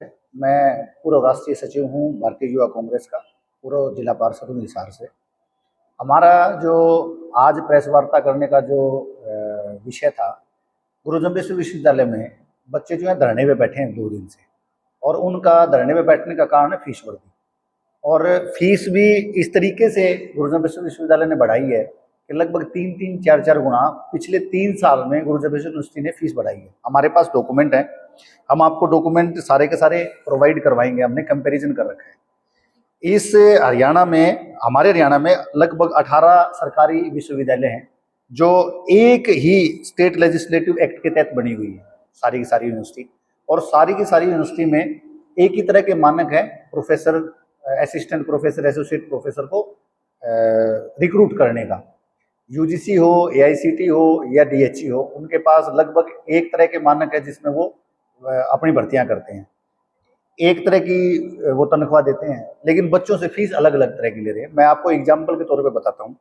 मैं पूर्व राष्ट्रीय सचिव हूँ भारतीय युवा कांग्रेस का, पूर्व जिला पार्षद हूँ हिसार से। हमारा जो आज प्रेस वार्ता करने का जो विषय था, गुरु जम्बेश्वर विश्वविद्यालय में बच्चे जो हैं धरने पे बैठे हैं 2 दिन से, और उनका धरने पे बैठने का कारण है फीस वर्दी। और फीस भी इस तरीके से गुरु जम्बेश्वर विश्वविद्यालय ने बढ़ाई है कि लगभग 3-4 गुना पिछले 3 साल में गुरु जम्बेश्वर यूनिवर्सिटी ने फीस बढ़ाई है। हमारे पास डॉक्यूमेंट है, हम आपको डॉक्यूमेंट सारे के सारे प्रोवाइड करवाएंगे। हमने कंपैरिजन कर रखा है। इस हरियाणा में, हमारे हरियाणा में लगभग 18 सरकारी विश्वविद्यालय हैं जो एक ही स्टेट लेजिस्लेटिव एक्ट के तहत बनी हुई है, सारी की सारी यूनिवर्सिटी। और सारी की सारी यूनिवर्सिटी में एक ही तरह के मानक है professor, assistant professor, associate professor को रिक्रूट करने का। यूजीसी हो, एआईसीटी हो या डीएचई हो, उनके पास लगभग एक तरह के मानक है जिसमें वो अपनी भर्तियां करते हैं। एक तरह की वो तनख्वाह देते हैं, लेकिन बच्चों से फीस अलग अलग तरह की ले रहे हैं। मैं आपको एग्जाम्पल के तौर पे बताता हूँ।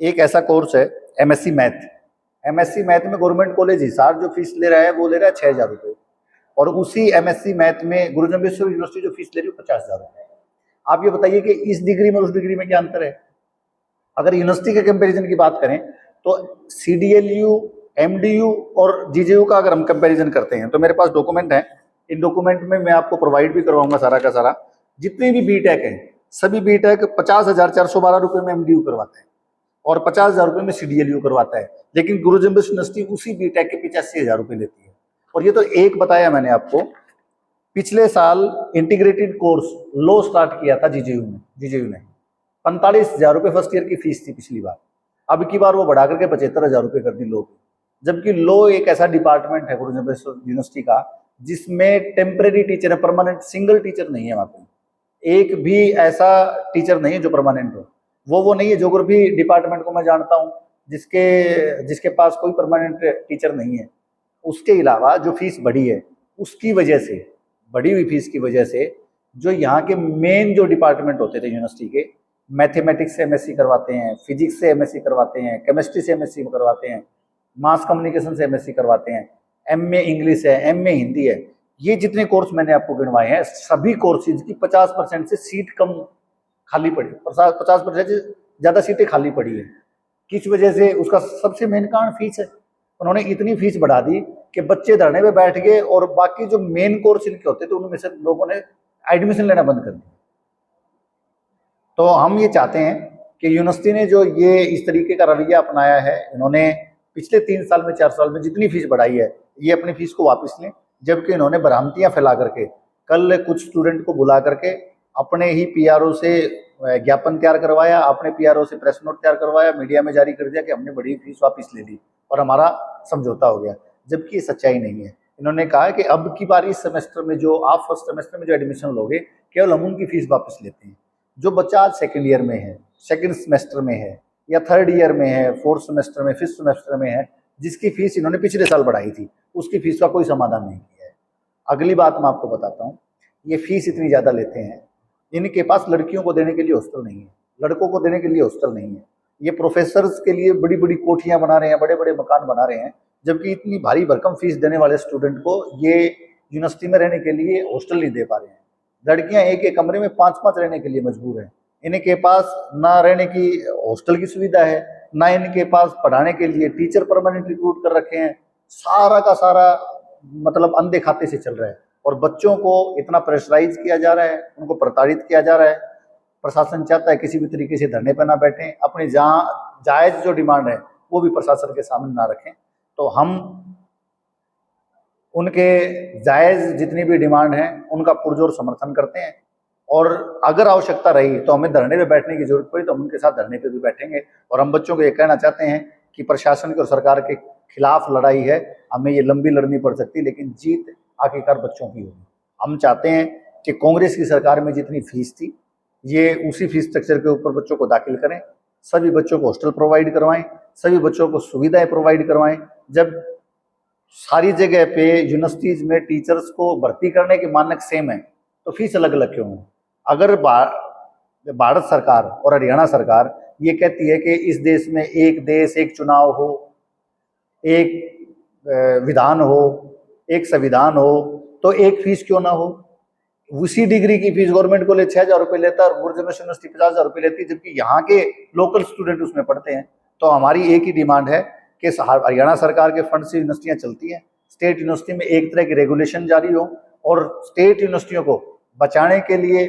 एक ऐसा कोर्स है एमएससी मैथ। एमएससी मैथ में गवर्नमेंट कॉलेज हिसार जो फीस ले रहा है वो ले रहा है 6,000 रुपये, और उसी एमएससी मैथ में गुरु जम्बेश्वर यूनिवर्सिटी जो फीस ले रही है 50,000 रुपये। आप ये बताइए कि इस डिग्री में उस डिग्री में क्या अंतर है। अगर यूनिवर्सिटी के कंपैरिजन की बात करें तो सीडीएलयू, एमडीयू और जीजेयू का अगर हम कंपैरिजन करते हैं तो मेरे पास डॉक्यूमेंट है। इन डॉक्यूमेंट में मैं आपको प्रोवाइड भी करवाऊंगा सारा का सारा। जितने भी बीटेक हैं, सभी बीटेक 50,412 रुपये में एमडीयू करवाता है और 50,000 रुपये में सीडीएलयू करवाता है, लेकिन गुरु जम्बेश्वर यूनिवर्सिटी उसी बीटेक के 85,000 रुपये लेती है। और ये तो एक बताया मैंने आपको। पिछले साल इंटीग्रेटेड कोर्स लॉ स्टार्ट किया था जीजेयू ने 45,000 रुपये फर्स्ट ईयर की फीस थी पिछली बार। अब की बार वो बढ़ा करके 75,000 रुपये कर दी लॉ की। जबकि लॉ एक ऐसा डिपार्टमेंट है गुरु जम्बेश्वर यूनिवर्सिटी का जिसमें टेम्परेरी टीचर है, परमानेंट सिंगल टीचर नहीं है। वहाँ पे एक भी ऐसा टीचर नहीं है जो परमानेंट हो। वो नहीं है। ज्योग्राफी डिपार्टमेंट को मैं जानता हूँ जिसके पास कोई परमानेंट टीचर नहीं है। उसके अलावा जो फीस बढ़ी है उसकी वजह से, बढ़ी हुई फीस की वजह से, जो यहाँ के मेन जो डिपार्टमेंट होते थे यूनिवर्सिटी के, मैथमेटिक्स से एमएससी करवाते हैं, फिजिक्स से एमएससी करवाते हैं, केमिस्ट्री से एमएससी करवाते हैं, मास कम्युनिकेशन से एमएससी करवाते हैं, एमए इंग्लिश है, एमए हिंदी है, ये जितने कोर्स मैंने आपको गिनवाए हैं सभी कोर्सेज की 50% से सीट कम खाली पड़ी, 50% से ज़्यादा सीटें खाली पड़ी है। किस वजह से? उसका सबसे मेन कारण फीस है। उन्होंने इतनी फीस बढ़ा दी कि बच्चे धरने पे बैठ गए और बाकी जो मेन कोर्स इनके होते थे उनमें से लोगों ने एडमिशन लेना बंद कर दिया। तो हम ये चाहते हैं कि यूनिवर्सिटी ने जो ये इस तरीके का रवैया अपनाया है, इन्होंने पिछले 3 साल में 4 साल में जितनी फीस बढ़ाई है, ये अपनी फीस को वापस लें। जबकि इन्होंने भ्रांतियां फैला करके कल कुछ स्टूडेंट को बुला करके अपने ही पीआरओ से ज्ञापन तैयार करवाया, अपने पीआरओ से प्रेस नोट तैयार करवाया, मीडिया में जारी कर दिया कि हमने बड़ी फीस वापस ले ली और हमारा समझौता हो गया, जबकि ये सच्चाई नहीं है। इन्होंने कहा कि अब की बार इस सेमेस्टर में जो आप फर्स्ट सेमेस्टर में जो एडमिशन लोगे, केवल हम उनकी फीस वापस लेते हैं। जो बच्चा आज सेकेंड ईयर में है, सेकेंड सेमेस्टर में है, या थर्ड ईयर में है, फोर्थ सेमेस्टर में, फिफ्थ सेमेस्टर में है, जिसकी फीस इन्होंने पिछले साल बढ़ाई थी, उसकी फीस का कोई समाधान नहीं किया है। अगली बात मैं आपको बताता हूँ, ये फीस इतनी ज़्यादा लेते हैं, इनके पास लड़कियों को देने के लिए हॉस्टल नहीं है, लड़कों को देने के लिए हॉस्टल नहीं है। ये प्रोफेसर्स के लिए बड़ी बड़ी कोठियाँ बना रहे हैं, बड़े बड़े मकान बना रहे हैं, जबकि इतनी भारी भरकम फीस देने वाले स्टूडेंट को ये यूनिवर्सिटी में रहने के लिए हॉस्टल नहीं दे पा रहे हैं। लड़कियां एक एक कमरे में 5-5 रहने के लिए मजबूर हैं। इनके पास ना रहने की हॉस्टल की सुविधा है, ना इनके पास पढ़ाने के लिए टीचर परमानेंट रिक्रूट कर रखे हैं। सारा का सारा मतलब अंधे खाते से चल रहा है और बच्चों को इतना प्रेशराइज किया जा रहा है, उनको प्रताड़ित किया जा रहा है। प्रशासन चाहता है किसी भी तरीके से धरने पर ना बैठें, अपनी जहाँ जायज़ जो डिमांड है वो भी प्रशासन के सामने ना रखें। तो हम उनके जायज़ जितनी भी डिमांड है उनका पुरजोर समर्थन करते हैं, और अगर आवश्यकता रही तो हमें धरने पे बैठने की जरूरत पड़ी तो हम उनके साथ धरने पे भी बैठेंगे। और हम बच्चों को ये कहना चाहते हैं कि प्रशासन की और सरकार के खिलाफ लड़ाई है, हमें ये लंबी लड़नी पड़ सकती है, लेकिन जीत आखिरकार बच्चों की होगी। हम चाहते हैं कि कांग्रेस की सरकार में जितनी फीस थी ये उसी फीस स्ट्रक्चर के ऊपर बच्चों को दाखिल करें, सभी बच्चों को हॉस्टल प्रोवाइड करवाएं, सभी बच्चों को सुविधाएं प्रोवाइड करवाएं। जब सारी जगह पे यूनिवर्सिटीज में टीचर्स को भर्ती करने के मानक सेम है तो फीस अलग अलग क्यों है? अगर भारत सरकार और हरियाणा सरकार ये कहती है कि इस देश में एक देश एक चुनाव हो, एक विधान हो, एक संविधान हो, तो एक फीस क्यों ना हो? उसी डिग्री की फीस गवर्नमेंट कॉलेज 6,000 रुपये लेता है और गुरुजनस यूनिवर्सिटी 50,000 रुपये लेती है, जबकि यहाँ के लोकल स्टूडेंट उसमें पढ़ते हैं। तो हमारी एक ही डिमांड है कि हरियाणा सरकार के फंड से यूनिवर्सिटियाँ चलती हैं, स्टेट यूनिवर्सिटी में एक तरह की रेगुलेशन जारी हो, और स्टेट यूनिवर्सिटियों को बचाने के लिए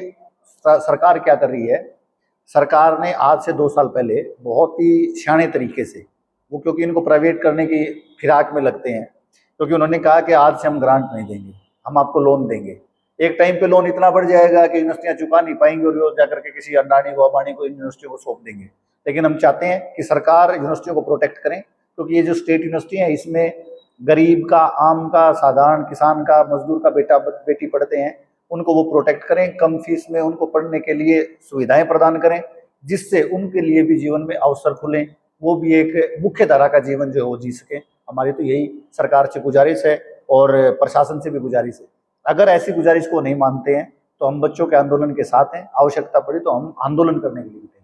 सरकार क्या कर रही है, सरकार ने आज से 2 साल पहले बहुत ही सियाने तरीके से, वो क्योंकि इनको प्राइवेट करने की फिराक में लगते हैं, क्योंकि उन्होंने कहा कि आज से हम ग्रांट नहीं देंगे, हम आपको लोन देंगे। एक टाइम पे लोन इतना बढ़ जाएगा कि यूनिवर्सिटियां चुका नहीं पाएंगी और वो जाकर के किसी अडानी को अंबानी को यूनिवर्सिटियों को सौंप देंगे। लेकिन हम चाहते हैं कि सरकार यूनिवर्सिटियों को प्रोटेक्ट करें, क्योंकि ये जो स्टेट यूनिवर्सिटी है इसमें गरीब का, आम का, साधारण किसान का, मजदूर का बेटा बेटी पढ़ते हैं, उनको वो प्रोटेक्ट करें, कम फीस में उनको पढ़ने के लिए सुविधाएं प्रदान करें, जिससे उनके लिए भी जीवन में अवसर खुलें, वो भी एक मुख्य धारा का जीवन जो है वो जी सकें। हमारी तो यही सरकार से गुजारिश है और प्रशासन से भी गुजारिश है। अगर ऐसी गुजारिश को नहीं मानते हैं तो हम बच्चों के आंदोलन के साथ हैं, आवश्यकता पड़ी तो हम आंदोलन करने के लिए भी तैयार हैं।